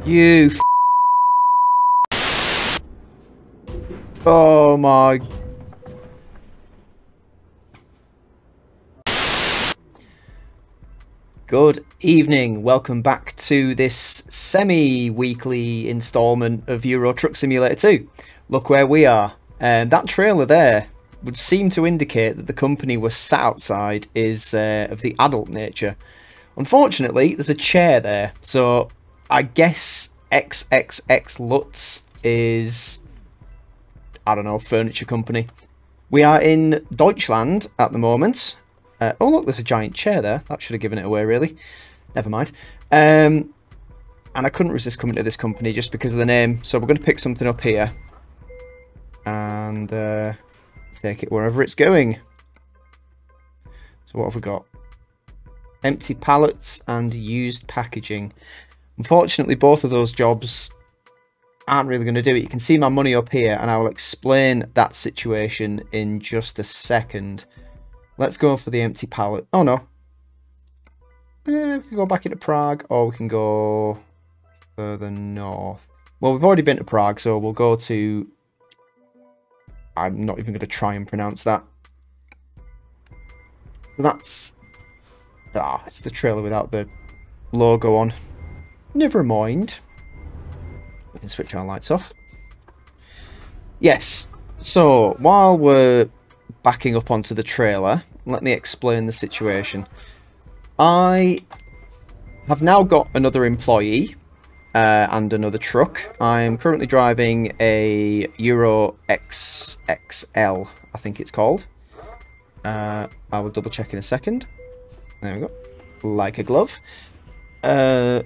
You Oh my... Good evening, welcome back to this semi-weekly installment of Euro Truck Simulator 2. Look where we are. That trailer there would seem to indicate that the company we're sat outside is of the adult nature. Unfortunately, there's a chair there, so I guess XXX Lutz is, I don't know, furniture company. We are in Deutschland at the moment. Oh look, there's a giant chair there. That should have given it away, really. Never mind. And I couldn't resist coming to this company just because of the name. So we're going to pick something up here. And take it wherever it's going. So what have we got? Empty pallets and used packaging. Unfortunately, both of those jobs aren't really going to do it. You can see my money up here, and I will explain that situation in just a second. Let's go for the empty pallet. Oh no. We can go back into Prague, or we can go further north. Well, we've already been to Prague, so we'll go to... I'm not even going to try and pronounce that. So that's... Ah, it's the trailer without the logo on. Never mind. We can switch our lights off. Yes. So, while we're backing up onto the trailer, let me explain the situation. I have now got another employee and another truck. I'm currently driving a Euro XXL, I think it's called. I will double check in a second. There we go. Like a glove. What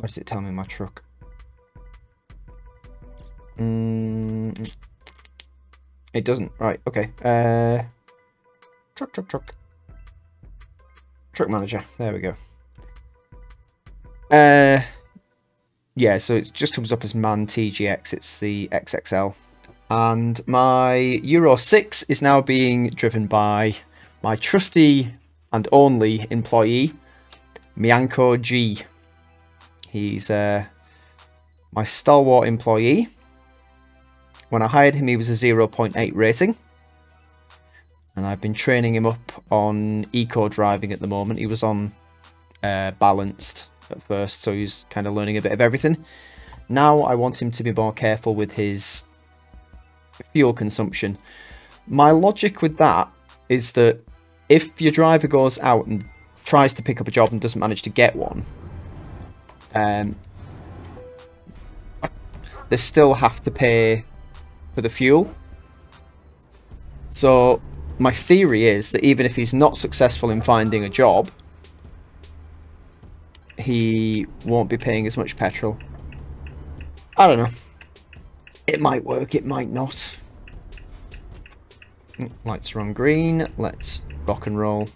does it tell me in my truck? It doesn't. Right, okay. Truck. Truck manager. There we go. Yeah, so it just comes up as MAN TGX. It's the XXL. And my Euro 6 is now being driven by my trusty and only employee, Mianko G. He's my stalwart employee. When I hired him, he was a 0.8 rating. And I've been training him up on eco driving at the moment. He was on balanced at first, so he's kind of learning a bit of everything. Now I want him to be more careful with his fuel consumption. My logic with that is that if your driver goes out and tries to pick up a job and doesn't manage to get one, they still have to pay for the fuel. So my theory is that even if he's not successful in finding a job, he won't be paying as much petrol. I don't know. It might work, it might not. Lights are on green. Let's rock and roll.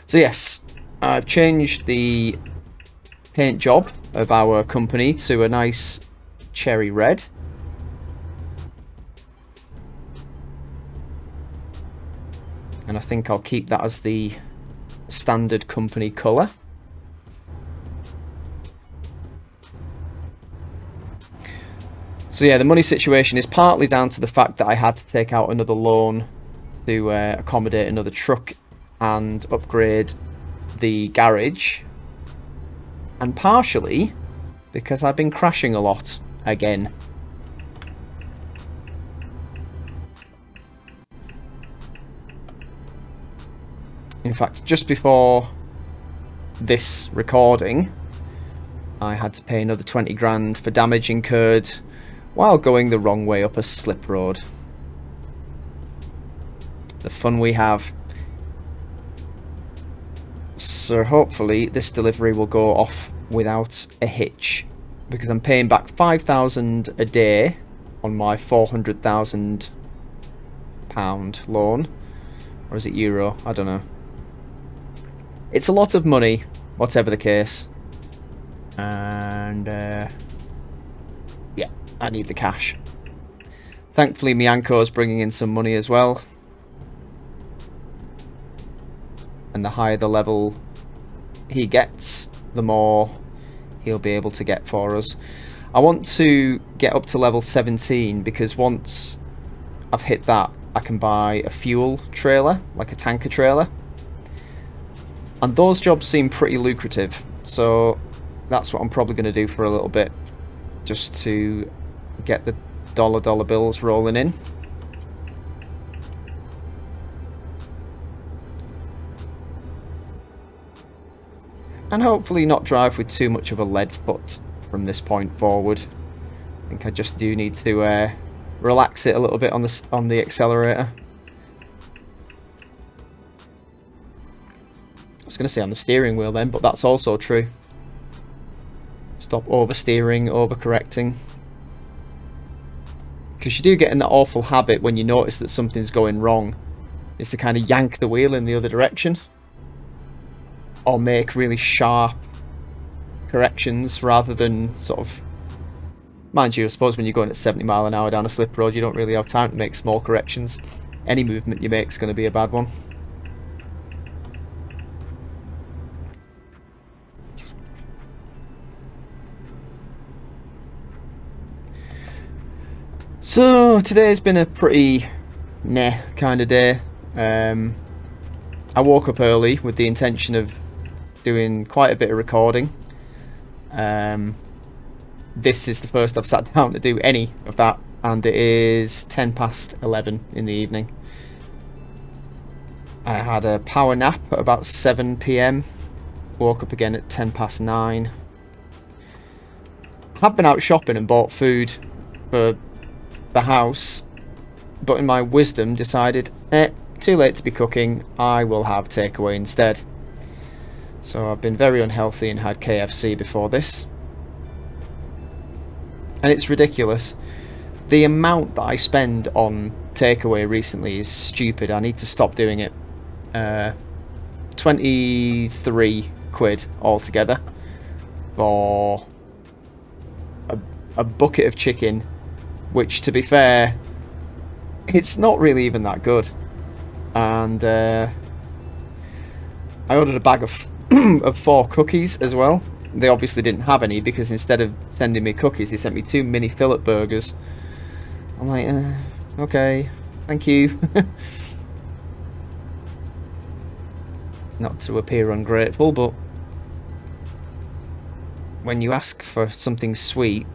So yes, I've changed the paint job of our company to a nice cherry red. And I think I'll keep that as the standard company colour. So yeah, the money situation is partly down to the fact that I had to take out another loan to accommodate another truck and upgrade the garage. And partially because I've been crashing a lot again. In fact, just before this recording, I had to pay another 20 grand for damage incurred while going the wrong way up a slip road. The fun we have. So hopefully this delivery will go off without a hitch, because I'm paying back 5,000 a day on my 400,000 pound loan, or is it euro? I don't know. It's a lot of money, whatever the case, and yeah, I need the cash. Thankfully Mianko's bringing in some money as well, and the higher the level he gets, the more he'll be able to get for us. I want to get up to level 17 because once I've hit that, I can buy a fuel trailer, like a tanker trailer. And those jobs seem pretty lucrative, so that's what I'm probably going to do for a little bit, just to get the dollar bills rolling in. And hopefully not drive with too much of a lead foot from this point forward. I think I just do need to relax it a little bit on the accelerator. I was going to say on the steering wheel then, but that's also true. Stop oversteering, overcorrecting. Because you do get in that awful habit when you notice that something's going wrong, is to kind of yank the wheel in the other direction. Or make really sharp corrections rather than sort of... Mind you, I suppose when you're going at 70 mile an hour down a slip road, you don't really have time to make small corrections. Any movement you make is going to be a bad one. So today's been a pretty kind of day. I woke up early with the intention of doing quite a bit of recording. This is the first I've sat down to do any of that, and it is 10 past 11 in the evening. I had a power nap at about 7 PM, woke up again at 10 past 9. I have been out shopping and bought food for the house, but in my wisdom decided, too late to be cooking, I will have takeaway instead. So I've been very unhealthy and had KFC before this. And it's ridiculous. The amount that I spend on takeaway recently is stupid. I need to stop doing it. 23 quid altogether for a bucket of chicken, which, to be fair, it's not really even that good. And I ordered a bag of of 4 cookies as well. They obviously didn't have any because instead of sending me cookies, they sent me 2 mini fillet burgers. I'm like, okay, thank you. Not to appear ungrateful, but when you ask for something sweet,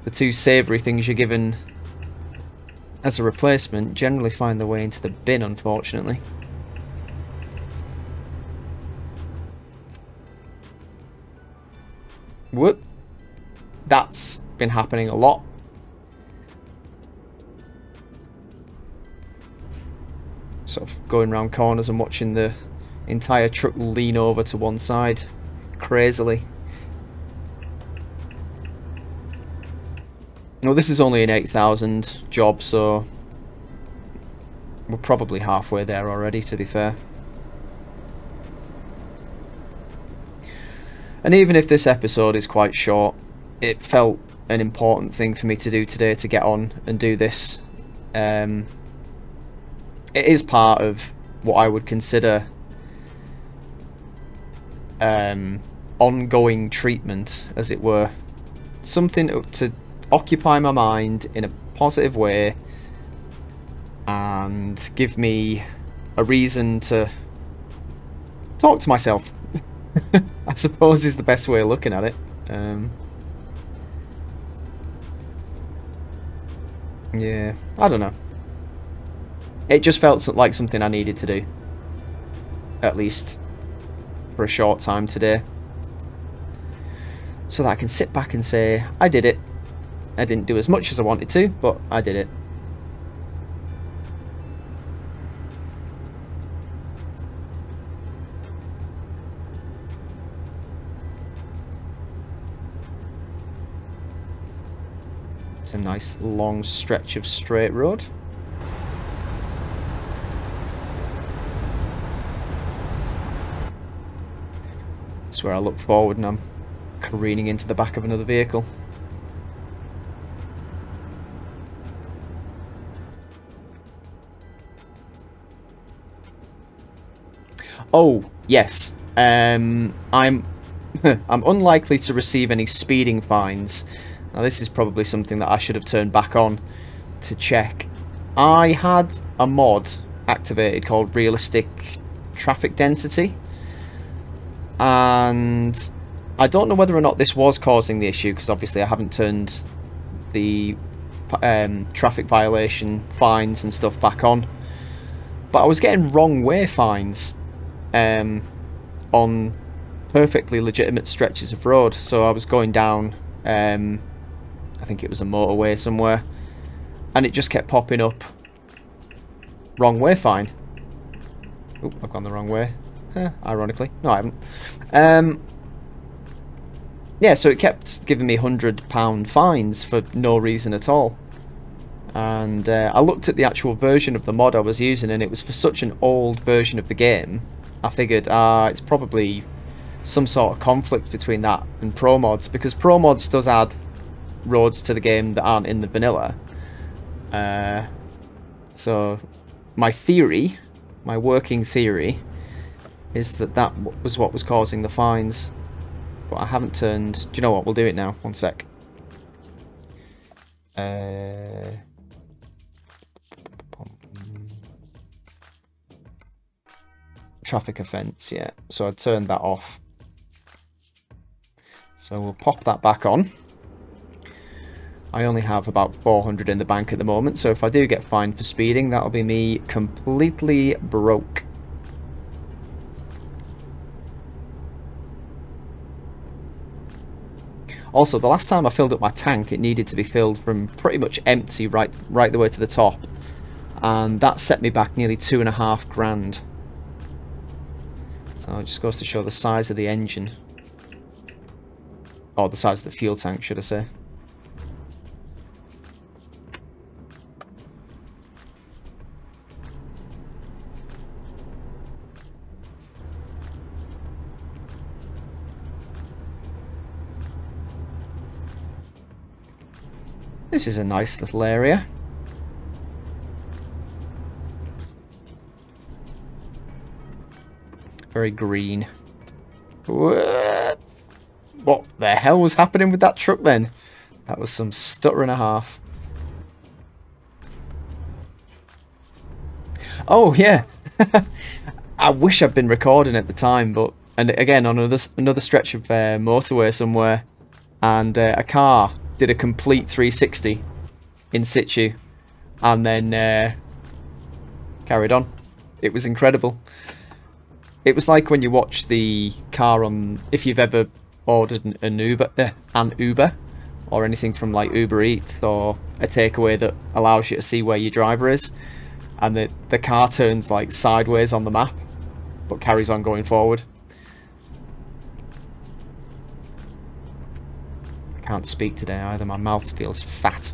the 2 savoury things you're given as a replacement generally find their way into the bin, unfortunately. Whoop. That's been happening a lot. Sort of going around corners and watching the entire truck lean over to one side crazily. Well, this is only an 8,000 job, so we're probably halfway there already, to be fair. And even if this episode is quite short, it felt an important thing for me to do today, to get on and do this. It is part of what I would consider ongoing treatment, as it were. Something to occupy my mind in a positive way and give me a reason to talk to myself. I suppose is the best way of looking at it. Yeah, I don't know. It just felt like something I needed to do, at least for a short time today, so that I can sit back and say, I did it. I didn't do as much as I wanted to, but I did it. It's a nice long stretch of straight road. It's where I look forward and I'm careening into the back of another vehicle. Oh, yes. I'm I'm unlikely to receive any speeding fines. Now, this is probably something that I should have turned back on to check. I had a mod activated called Realistic Traffic Density, and I don't know whether or not this was causing the issue, because obviously I haven't turned the traffic violation fines and stuff back on, but I was getting wrong way fines on perfectly legitimate stretches of road. So I was going down, I think it was a motorway somewhere, and it just kept popping up, wrong way fine. Oh, I've gone the wrong way. Ironically. No, I haven't. Yeah, so it kept giving me £100 fines for no reason at all. And I looked at the actual version of the mod I was using, and it was for such an old version of the game. I figured, it's probably some sort of conflict between that and promods, because promods does add roads to the game that aren't in the vanilla. So my theory, my working theory, is that that was what was causing the fines. But I haven't turned... Do you know what? We'll do it now. One sec. Traffic offence, yeah. So I turned that off. So we'll pop that back on. I only have about 400 in the bank at the moment, so if I do get fined for speeding, that'll be me completely broke. Also, the last time I filled up my tank, it needed to be filled from pretty much empty right the way to the top, and that set me back nearly 2.5 grand. So it just goes to show the size of the engine, or the size of the fuel tank, should I say. This is a nice little area. Very green. What the hell was happening with that truck then? That was some stutter and a half. Oh yeah. I wish I'd been recording at the time, but and again on another stretch of motorway somewhere, and a car did a complete 360 in situ, and then carried on. It was incredible. It was like when you watch the car on, if you've ever ordered an Uber, or anything from like Uber Eats or a takeaway that allows you to see where your driver is, and the car turns like sideways on the map, but carries on going forward. I can't speak today either, my mouth feels fat.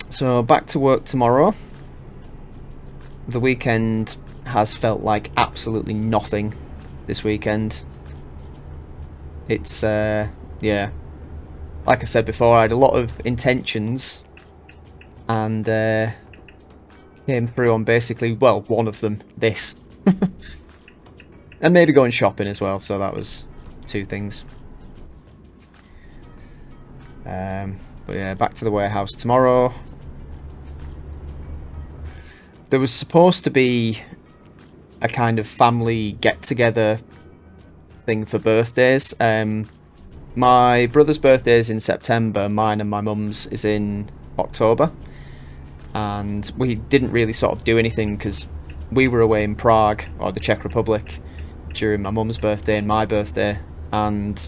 So back to work tomorrow. The weekend has felt like absolutely nothing this weekend. It's yeah, like I said before, I had a lot of intentions, and came through on basically, well, one of them, this. And maybe going shopping as well, so that was 2 things. But yeah, back to the warehouse tomorrow. There was supposed to be a kind of family get-together thing for birthdays. My brother's birthday is in September, mine and my mum's is in October. And we didn't really sort of do anything because we were away in Prague, or the Czech Republic, during my mum's birthday and my birthday. And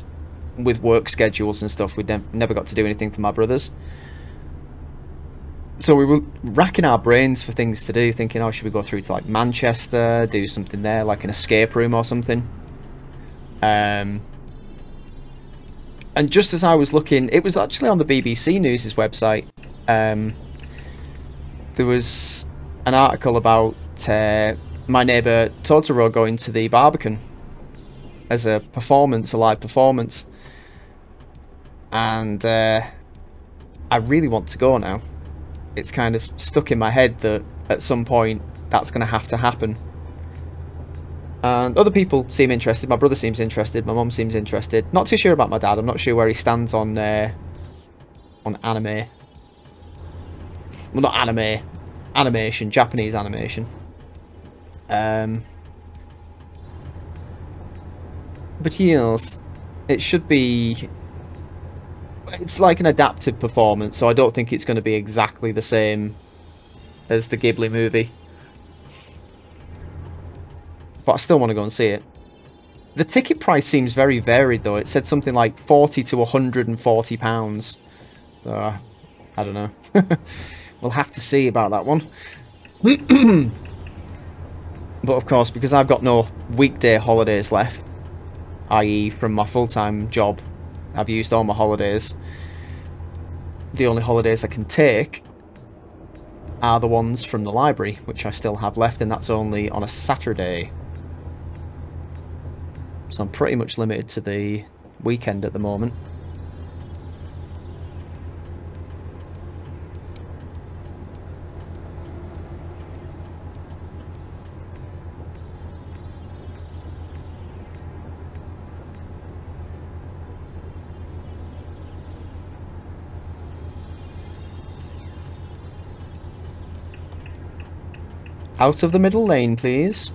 with work schedules and stuff, we never got to do anything for my brother's. So we were racking our brains for things to do, thinking, oh, should we go through to like Manchester, do something there, like an escape room or something. And just as I was looking, it was actually on the BBC News' website. There was an article about my neighbour Totoro going to the Barbican as a performance, a live performance. And I really want to go now. It's kind of stuck in my head that at some point that's going to have to happen. And other people seem interested. My brother seems interested. My mum seems interested. Not too sure about my dad. I'm not sure where he stands on anime. Well, not anime. Animation. Japanese animation. But yes, it should be... It's like an adapted performance, so I don't think it's going to be exactly the same as the Ghibli movie. But I still want to go and see it. The ticket price seems very varied, though. It said something like £40 to £140. I don't know. We'll have to see about that one. But of course, because I've got no weekday holidays left, i.e. from my full-time job, I've used all my holidays. The only holidays I can take are the ones from the library, which I still have left, and that's only on a Saturday. So I'm pretty much limited to the weekend at the moment. Out of the middle lane, please.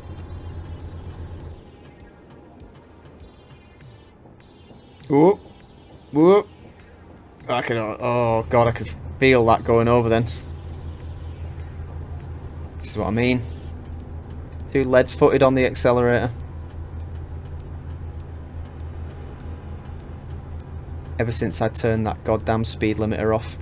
Whoop. Whoop. I can, oh god, I could feel that going over then. This is what I mean. Too lead-footed on the accelerator. Ever since I turned that goddamn speed limiter off.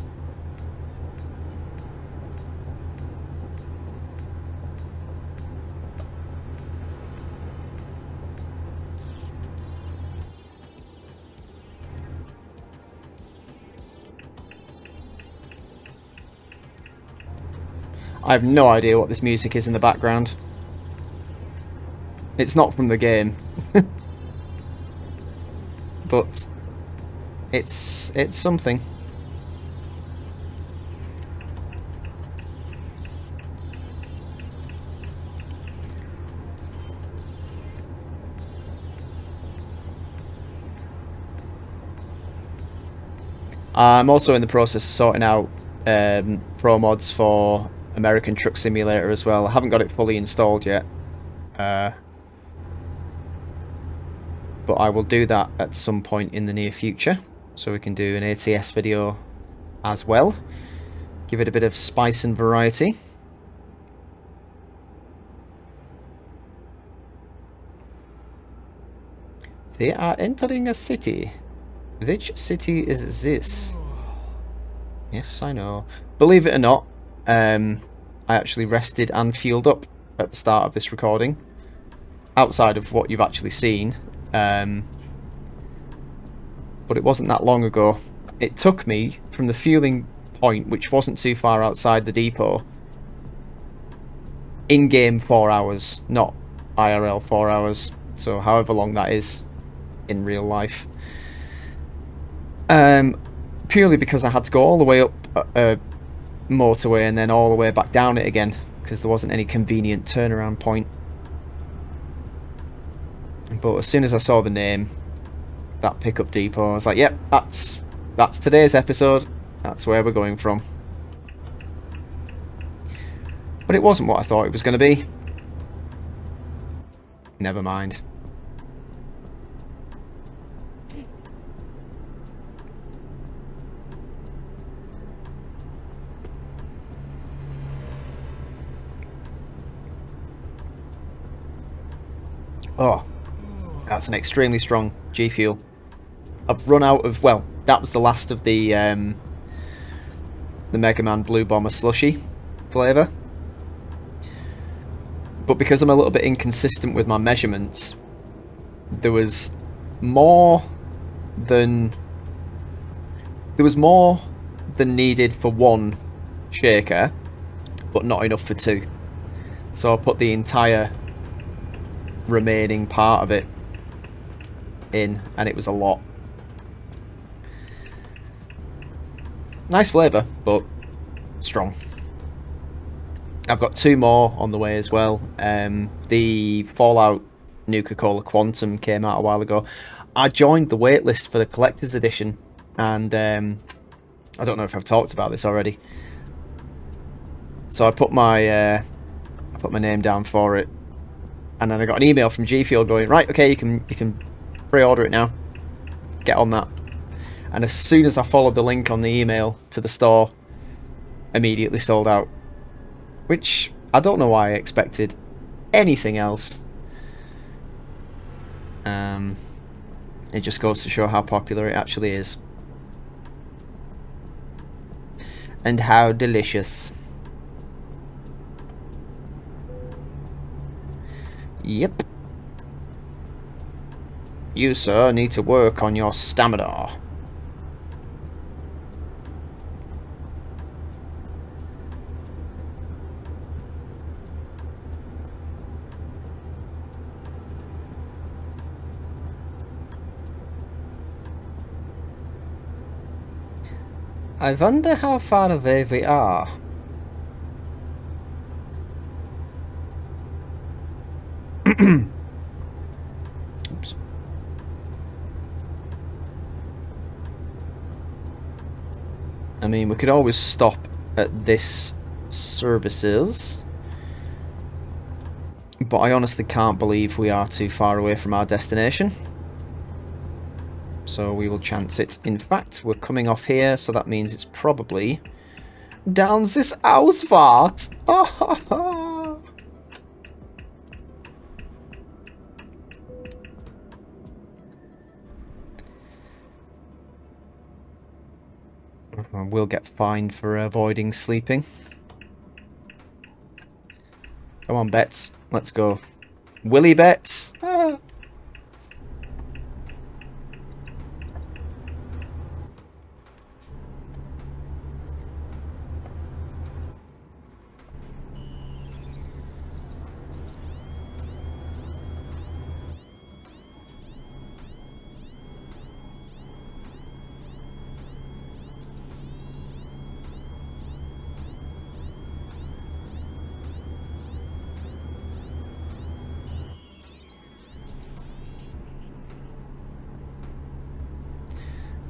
I have no idea what this music is in the background. It's not from the game. But it's something. I'm also in the process of sorting out pro mods for American Truck Simulator as well. I haven't got it fully installed yet, but I will do that at some point in the near future, so we can do an ATS video as well. Give it a bit of spice and variety. They are entering a city. Which city is this? Yes, I know. Believe it or not, I actually rested and fueled up at the start of this recording, outside of what you've actually seen, but it wasn't that long ago. It took me from the fueling point, which wasn't too far outside the depot, in-game 4 hours, not IRL 4 hours, so however long that is in real life. Purely because I had to go all the way up motorway and then all the way back down it again, because there wasn't any convenient turnaround point. But as soon as I saw the name, that pickup depot, I was like, yep, that's today's episode. That's where we're going from. But it wasn't what I thought it was going to be. Never mind. Oh, that's an extremely strong G Fuel. I've run out of, well, that was the last of the Mega Man Blue Bomber slushy flavour. But because I'm a little bit inconsistent with my measurements, there was more than needed for one shaker, but not enough for two. So I put the entire remaining part of it in, and it was a lot. Nice flavour, but strong. I've got 2 more on the way as well. The Fallout Nuka-Cola Quantum came out a while ago. I joined the waitlist for the collector's edition, and I don't know if I've talked about this already. So I put my name down for it, and then I got an email from G Fuel going, right, okay, you can pre-order it now. Get on that. And as soon as I followed the link on the email to the store, immediately sold out. Which I don't know why I expected anything else. It just goes to show how popular it actually is. And how delicious. Yep. You, sir, need to work on your stamina. I wonder how far away we are. Oops. I mean, we could always stop at this services, but I honestly can't believe we are too far away from our destination. So we will chance it. In fact, we're coming off here, so that means it's probably down this Ausfahrt. We'll get fined for avoiding sleeping. Come on, bets. Let's go. Willy bets.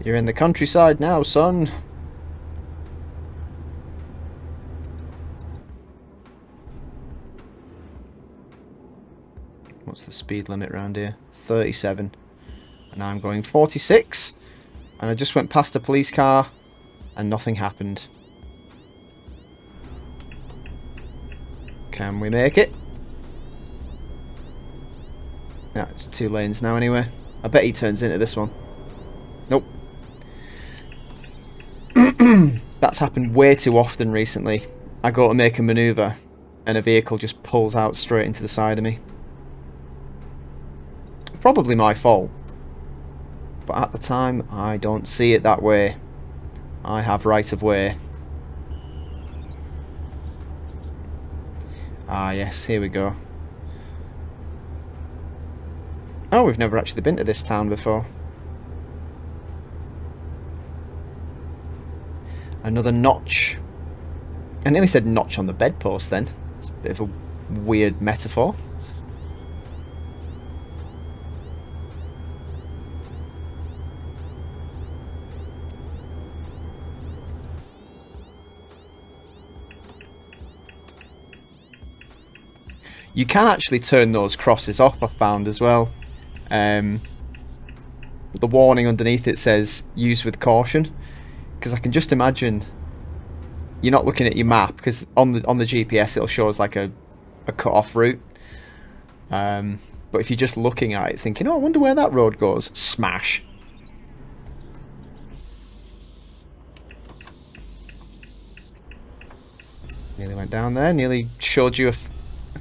You're in the countryside now, son. What's the speed limit around here? 37. And I'm going 46. And I just went past a police car and nothing happened. Can we make it? Yeah, it's 2 lanes now anyway. I bet he turns into this one. Nope. That's happened way too often recently. I go to make a manoeuvre and a vehicle just pulls out straight into the side of me. Probably my fault. But at the time, I don't see it that way. I have right of way. Ah yes, here we go. Oh, we've never actually been to this town before. Another notch. I nearly said notch on the bedpost then. It's a bit of a weird metaphor. You can actually turn those crosses off, I found as well. The warning underneath it says use with caution. Because I can just imagine you're not looking at your map, because on the GPS it'll show us like a cut-off route. But if you're just looking at it thinking, oh, I wonder where that road goes, smash. Nearly went down there, nearly showed you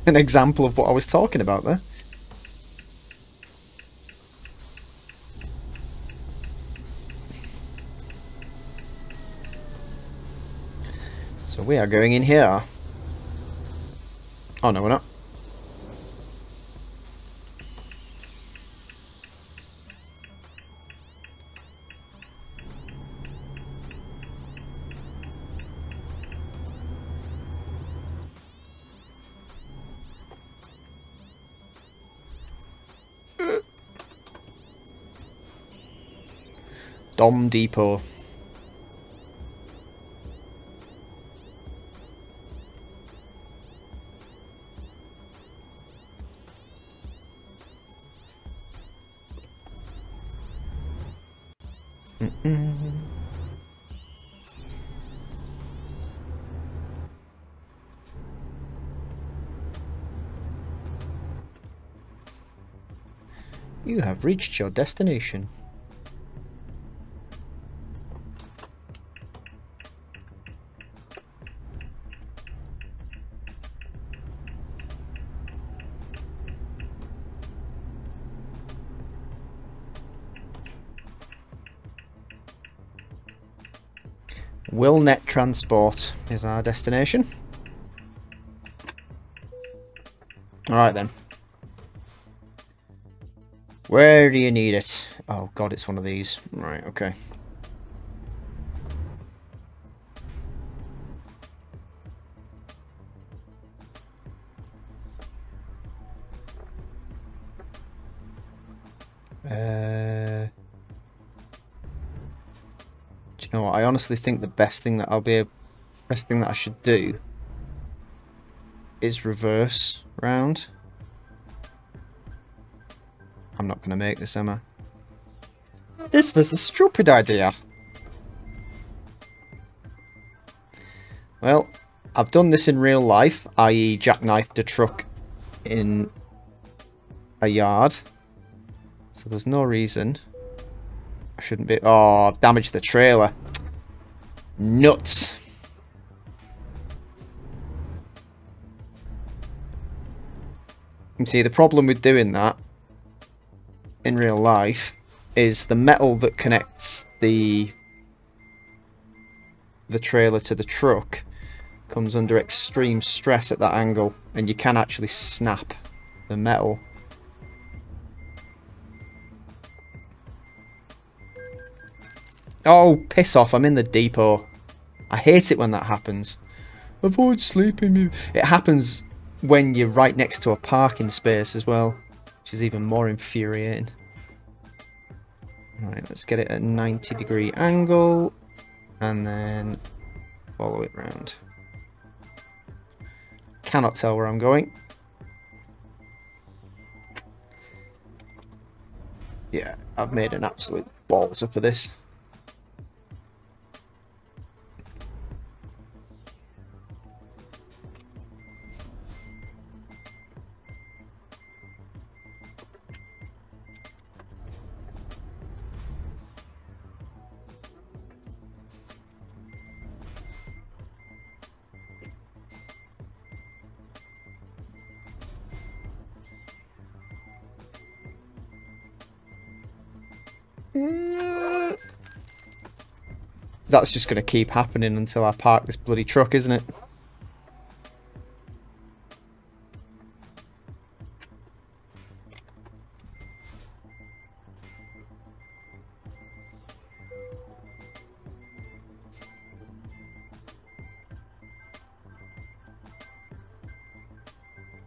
an example of what I was talking about there. So we are going in here. Oh, no, we're not. Dom Depot. You have reached your destination. Willnet Transport is our destination. Alright then. Where do you need it? Oh god, it's one of these. Right, okay. Do you know what? I honestly think the best thing that I should do is reverse round. I'm not going to make this, am I? This was a stupid idea. Well, I've done this in real life, i.e. jackknifed a truck in a yard. So there's no reason I shouldn't be... Oh, I've damaged the trailer. Nuts. And see, the problem with doing that in real life is the metal that connects the trailer to the truck comes under extreme stress at that angle, and you can actually snap the metal. Oh, piss off, I'm in the depot. I hate it when that happens. Avoid sleeping. It happens when you're right next to a parking space as well, which is even more infuriating. Alright, let's get it at 90-degree angle and then follow it round. Cannot tell where I'm going. Yeah, I've made an absolute balls up of this. That's just going to keep happening until I park this bloody truck, isn't it?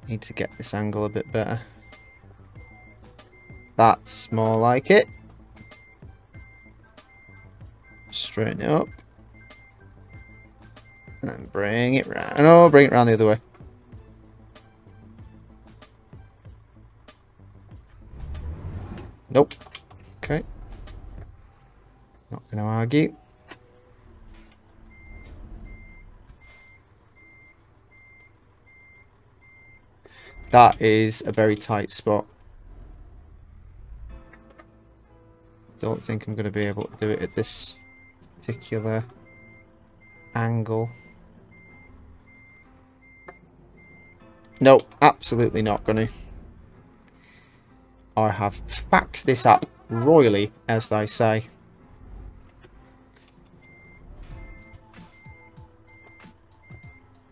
Need to get this angle a bit better. That's more like it. Straighten it up. And then bring it round. No, bring it round the other way. Nope. Okay. Not going to argue. That is a very tight spot. Don't think I'm going to be able to do it at this particular angle. No, absolutely not going to. I have backed this up royally, as they say.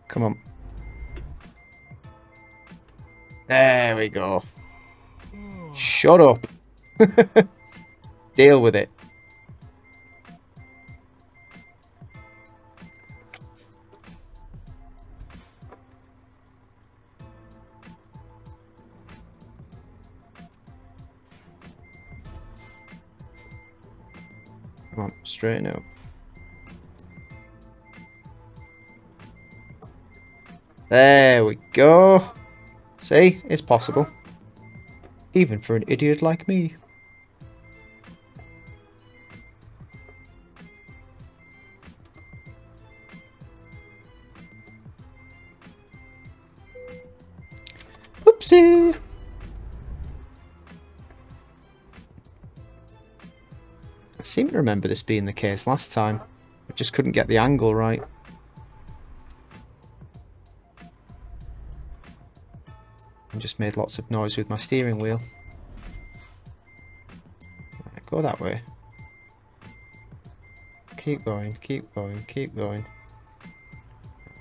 Come on. There we go. Shut up. Deal with it. Come on, straighten up. There we go. See, it's possible. Even for an idiot like me. Oopsie. I seem to remember this being the case last time. I just couldn't get the angle right. I just made lots of noise with my steering wheel. Right, go that way. Keep going, keep going, keep going.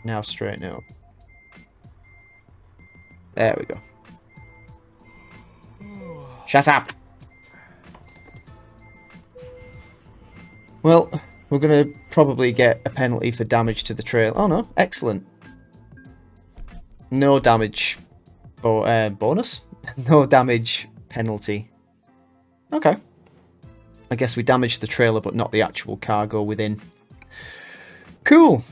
Now straighten it up. There we go. Shut up! Well, we're going to probably get a penalty for damage to the trail. Oh no, excellent. No damage bonus? No damage penalty. Okay. I guess we damaged the trailer but not the actual cargo within. Cool.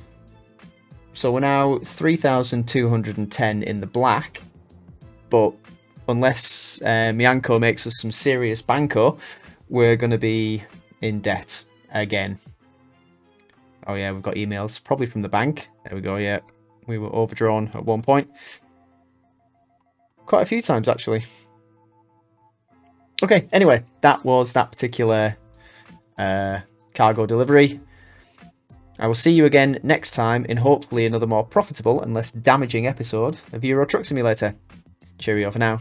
So we're now 3,210 in the black. But unless Mianco makes us some serious banco, we're going to be in debt again. Oh yeah, we've got emails. Probably from the bank. There we go, yeah. We were overdrawn at one point. Quite a few times, actually. Okay, anyway, that was that particular cargo delivery. I will see you again next time in hopefully another more profitable and less damaging episode of Euro Truck Simulator. Cheerio for now.